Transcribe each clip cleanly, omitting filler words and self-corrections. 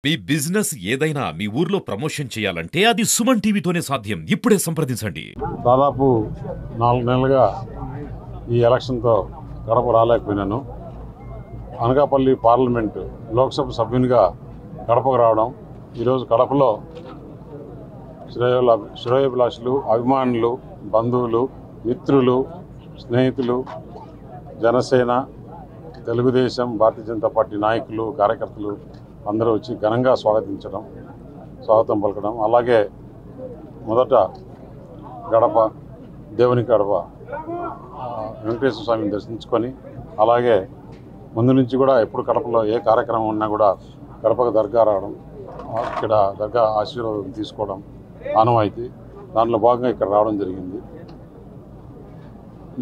మీ business ఏదైనా మీ ఊర్లో promotion చేయాలంటే అది సుమన్ టీవీతోనే సాధ్యం. ఇప్పుడే సంప్రదించండి. దాదాపు 4 నెలలుగా ఈ ఎలక్షన్తో గడప రాలేకపోయినాను. అనకాపల్లి పార్లమెంటు లోక్సభ సభ్యునిగా గడపకు రావడం, ఈరోజు కడపలో శ్రేయోభిలాషులు, అభిమానులు, బంధువులు, మిత్రులు, స్నేహితులు, జనసేన, తెలుగుదేశం, భారతీయ జనతా పార్టీ నాయకులు, కార్యకర్తలు అందరూ వచ్చి ఘనంగా స్వాగతం పలకడం, అలాగే మొదట గడప దేవుని గడప వెంకటేశ్వర స్వామిని దర్శించుకొని, అలాగే ముందు నుంచి కూడా ఎప్పుడు కడపలో ఏ కార్యక్రమం ఉన్నా కూడా గడపకు దర్గా రావడం, ఇక్కడ దర్గా ఆశీర్వాదం తీసుకోవడం ఆనవాయితీ. దాంట్లో భాగంగా ఇక్కడ రావడం జరిగింది.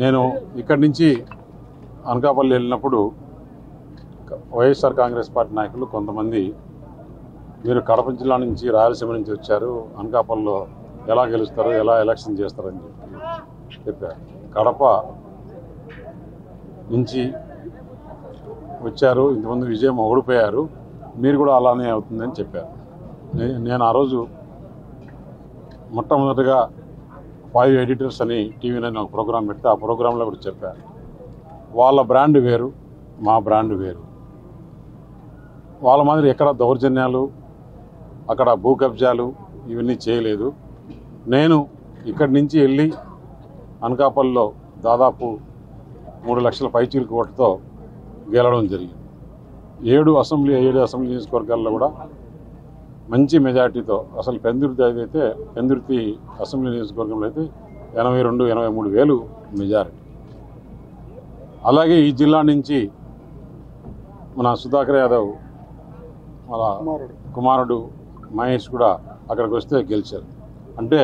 నేను ఇక్కడి నుంచి అనకాపల్లి వెళ్ళినప్పుడు వైఎస్ఆర్ కాంగ్రెస్ పార్టీ నాయకులు కొంతమంది, మీరు కడప జిల్లా నుంచి రాయలసీమ నుంచి వచ్చారు, అనకాపల్లిలో ఎలా గెలుస్తారు, ఎలా ఎలక్షన్ చేస్తారని చెప్పారు. కడప నుంచి వచ్చారు, ఇంతమంది విజయం ఓడిపోయారు, మీరు కూడా అలానే అవుతుందని చెప్పారు. నేను ఆ రోజు మొట్టమొదటిగా 5 ఎడిటర్స్ అని టీవీలో ఒక ప్రోగ్రాం పెడితే ఆ ప్రోగ్రాంలో కూడా చెప్పారు, వాళ్ళ బ్రాండ్ వేరు, మా బ్రాండ్ వేరు. వాళ్ళ మాదిరి ఎక్కడ దౌర్జన్యాలు, అక్కడ భూ కబ్జాలు ఇవన్నీ చేయలేదు. నేను ఇక్కడి నుంచి వెళ్ళి అనకాపల్లిలో దాదాపు 3 లక్షల పైచీలకు ఓటుతో గెలవడం జరిగింది. 7 అసెంబ్లీ నియోజకవర్గాల్లో కూడా మంచి మెజార్టీతో, అసలు పెందుర్తి అసెంబ్లీ నియోజకవర్గంలో అయితే 82-83 వేలు మెజారిటీ. అలాగే ఈ జిల్లా నుంచి మన సుధాకర్ యాదవ్ వాళ్ళ కుమారుడు మహేష్ కూడా అక్కడికి వస్తే గెలిచారు. అంటే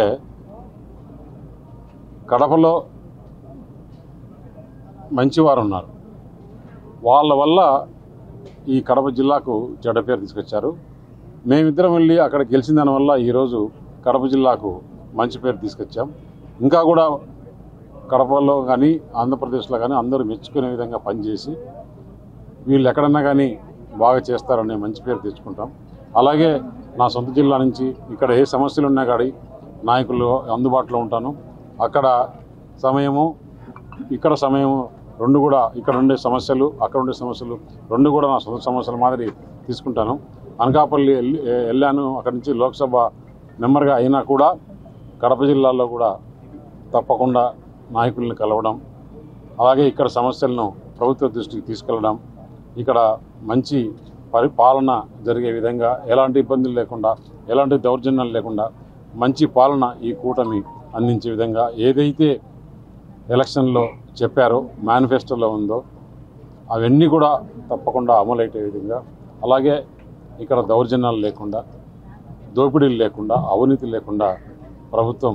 కడపలో మంచివారు ఉన్నారు, వాళ్ళ వల్ల ఈ కడప జిల్లాకు చెడ్డ పేరు తీసుకొచ్చారు. మేమిద్దరం వెళ్ళి అక్కడ గెలిచిన దానివల్ల ఈరోజు కడప జిల్లాకు మంచి పేరు తీసుకొచ్చాం. ఇంకా కూడా కడపలో కానీ ఆంధ్రప్రదేశ్లో కానీ అందరూ మెచ్చుకునే విధంగా పనిచేసి వీళ్ళు ఎక్కడన్నా కానీ బాగా చేస్తారనే మంచి పేరు తెచ్చుకుంటాం. అలాగే నా సొంత జిల్లా నుంచి ఇక్కడ ఏ సమస్యలు ఉన్నా కానీ నాయకులు అందుబాటులో ఉంటాను. అక్కడ సమయము, ఇక్కడ సమయము రెండు కూడా, ఇక్కడ ఉండే సమస్యలు, అక్కడ ఉండే సమస్యలు రెండు కూడా నా సొంత సమస్యల మాదిరి తీసుకుంటాను. అనకాపల్లి వెళ్ళాను, అక్కడి నుంచి లోక్సభ మెంబర్గా అయినా కూడా కడప జిల్లాలో కూడా తప్పకుండా నాయకుల్ని కలవడం, అలాగే ఇక్కడ సమస్యలను ప్రభుత్వ దృష్టికి తీసుకెళ్లడం, ఇక్కడ మంచి పరిపాలన జరిగే విధంగా ఎలాంటి ఇబ్బందులు లేకుండా, ఎలాంటి దౌర్జన్యాలు లేకుండా మంచి పాలన ఈ కూటమి అందించే విధంగా ఏదైతే ఎలక్షన్లో చెప్పారో, మేనిఫెస్టోలో ఉందో అవన్నీ కూడా తప్పకుండా అమలయ్యే విధంగా, అలాగే ఇక్కడ దౌర్జన్యాలు లేకుండా, దోపిడీలు లేకుండా, అవినీతి లేకుండా ప్రభుత్వం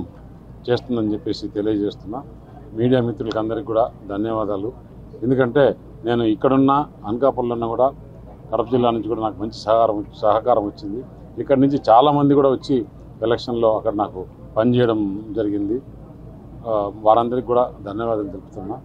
చేస్తుందని చెప్పేసి తెలియజేస్తున్నా. మీడియా మిత్రులకి అందరికీ కూడా ధన్యవాదాలు. ఎందుకంటే నేను ఇక్కడున్న అనకాపల్లిలో ఉన్నా కూడా కడప జిల్లా నుంచి కూడా నాకు మంచి సహకారం వచ్చింది. ఇక్కడి నుంచి చాలామంది కూడా వచ్చి ఎలక్షన్లో అక్కడ నాకు పనిచేయడం జరిగింది. వారందరికీ కూడా ధన్యవాదాలు తెలుపుతున్నా.